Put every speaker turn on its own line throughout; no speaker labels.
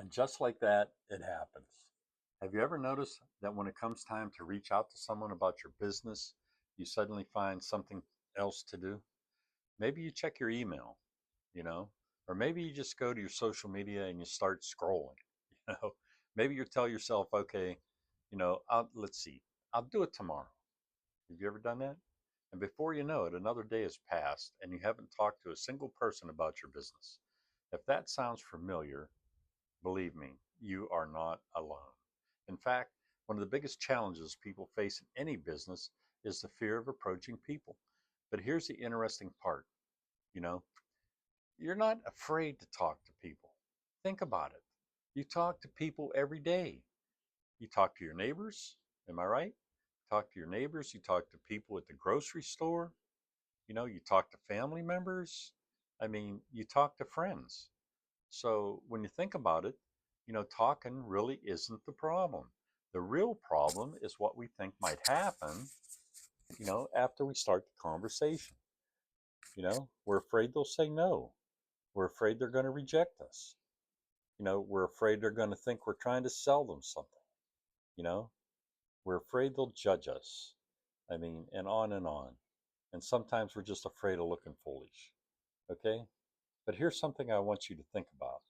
And just like that, it happens. Have you ever noticed that when it comes time to reach out to someone about your business, you suddenly find something else to do? Maybe you check your email, you know, or maybe you just go to your social media and you start scrolling, you know. Maybe you tell yourself, okay, let's see, I'll do it tomorrow. Have you ever done that? And before you know it, another day has passed and you haven't talked to a single person about your business. If that sounds familiar, believe me, you are not alone. In fact, one of the biggest challenges people face in any business is the fear of approaching people. But here's the interesting part, you know, you're not afraid to talk to people. Think about it. You talk to people every day. You talk to your neighbors, am I right? Talk to your neighbors, you talk to people at the grocery store, you talk to family members. I mean, you talk to friends. So when you think about it, talking really isn't the problem. The real problem is what we think might happen, after we start the conversation. We're afraid they'll say no. We're afraid they're going to reject us. We're afraid they're going to think we're trying to sell them something. You know, we're afraid they'll judge us. I mean, and on and on. And sometimes we're just afraid of looking foolish. Okay? But here's something I want you to think about.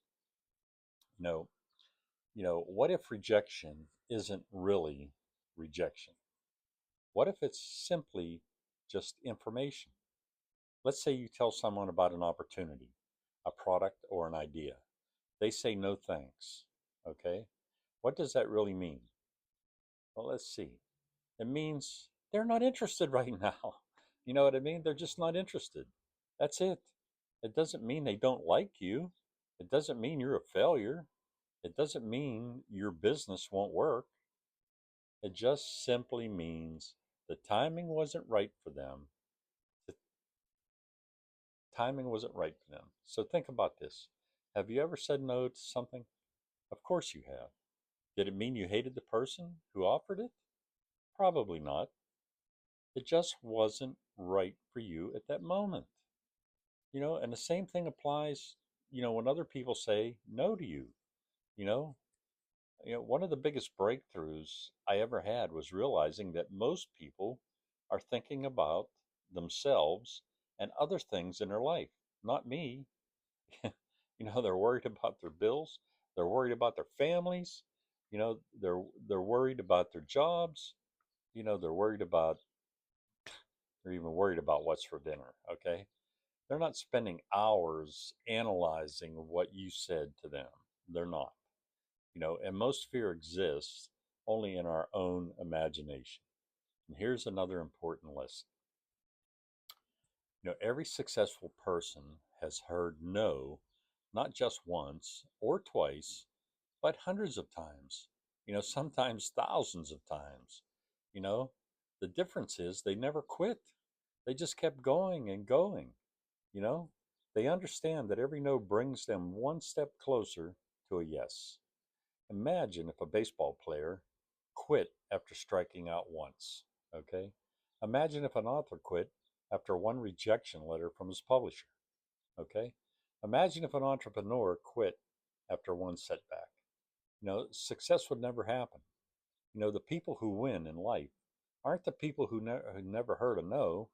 You know, what if rejection isn't really rejection? What if it's simply just information? Let's say you tell someone about an opportunity, a product, or an idea. They say no thanks. Okay? What does that really mean? Well, let's see. It means they're not interested right now. You know what I mean? They're just not interested. That's it. It doesn't mean they don't like you. It doesn't mean you're a failure. It doesn't mean your business won't work. It just simply means the timing wasn't right for them. The timing wasn't right for them. So think about this. Have you ever said no to something? Of course you have. Did it mean you hated the person who offered it? Probably not. It just wasn't right for you at that moment. And the same thing applies, when other people say no to you. You know, one of the biggest breakthroughs I ever had was realizing that most people are thinking about themselves and other things in their life, not me. They're worried about their bills, they're worried about their families, they're worried about their jobs, they're worried about they're even worried about what's for dinner, okay? They're not spending hours analyzing what you said to them. They're not. And most fear exists only in our own imagination. And here's another important lesson. Every successful person has heard no, not just once or twice, but hundreds of times, sometimes thousands of times. You know, the difference is they never quit. They just kept going and going. You know, they understand that every no brings them one step closer to a yes. Imagine if a baseball player quit after striking out once. Okay? Imagine if an author quit after one rejection letter from his publisher. Okay? Imagine if an entrepreneur quit after one setback. Success would never happen. The people who win in life aren't the people who never heard a no.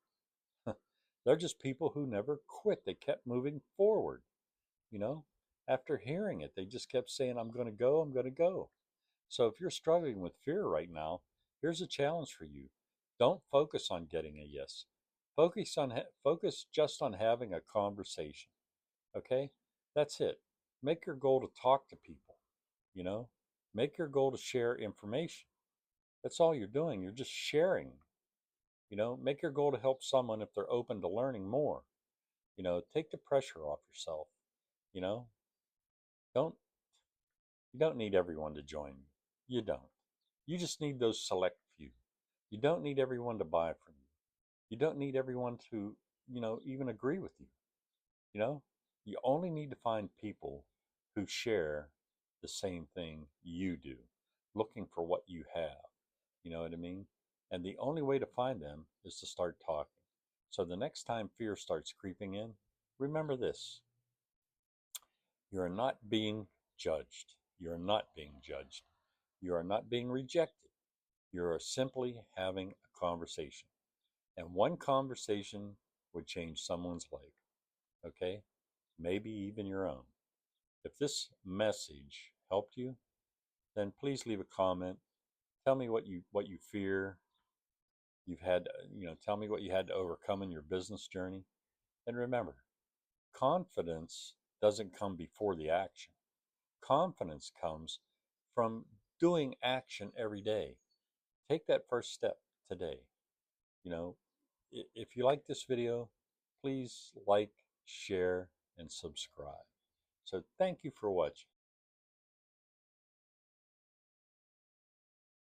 They're just people who never quit. They kept moving forward. You know, after hearing it, they just kept saying, I'm going to go, I'm going to go. So if you're struggling with fear right now, here's a challenge for you. Don't focus on getting a yes. Focus just on having a conversation. Okay? That's it. Make your goal to talk to people, you know? Make your goal to share information. That's all you're doing. You're just sharing. Make your goal to help someone if they're open to learning more. Take the pressure off yourself. You know, don't you don't need everyone to join you. You don't. You just need those select few. You don't need everyone to buy from you. You don't need everyone to, even agree with you. You know, you only need to find people who share the same thing you do, looking for what you have. You know what I mean? And the only way to find them is to start talking. So the next time fear starts creeping in, remember this: you are not being judged. You're not being judged. You are not being rejected. You are simply having a conversation. And one conversation would change someone's life, okay? Maybe even your own. If this message helped you, then please leave a comment. Tell me what you fear you've had, tell me what you had to overcome in your business journey. And remember, confidence doesn't come before the action. Confidence comes from doing action every day. Take that first step today. You know, if you like this video, please like, share, and subscribe. So thank you for watching.